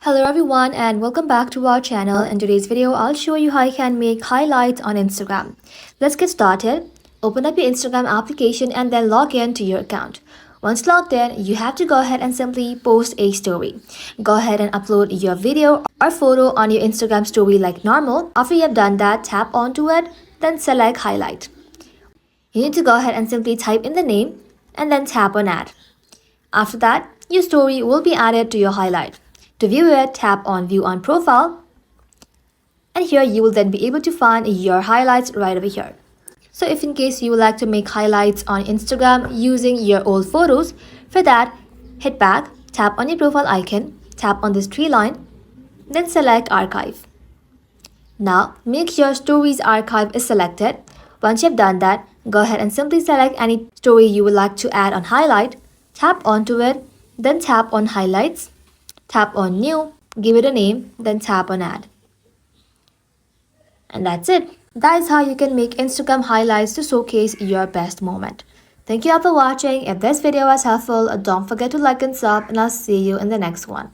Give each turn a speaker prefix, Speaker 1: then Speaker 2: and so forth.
Speaker 1: Hello everyone and welcome back to our channel. In today's video, I'll show you how you can make highlights on Instagram. Let's get started. Open up your Instagram application and then log in to your account. Once logged in, you have to go ahead and simply post a story. Go ahead and upload your video or photo on your Instagram story like normal. After you have done that, tap onto it, then select highlight. You need to go ahead and simply type in the name and then tap on add. After that, your story will be added to your highlight. To view it, tap on View on Profile. And here you will then be able to find your highlights right over here. So if in case you would like to make highlights on Instagram using your old photos, for that, hit back, tap on your profile icon, tap on this three line, then select Archive. Now, make sure Stories Archive is selected. Once you've done that, go ahead and simply select any story you would like to add on highlight, tap onto it, then tap on Highlights, tap on New, give it a name, then tap on Add. And that's it. That is how you can make Instagram highlights to showcase your best moment. Thank you all for watching. If this video was helpful, don't forget to like and sub, and I'll see you in the next one.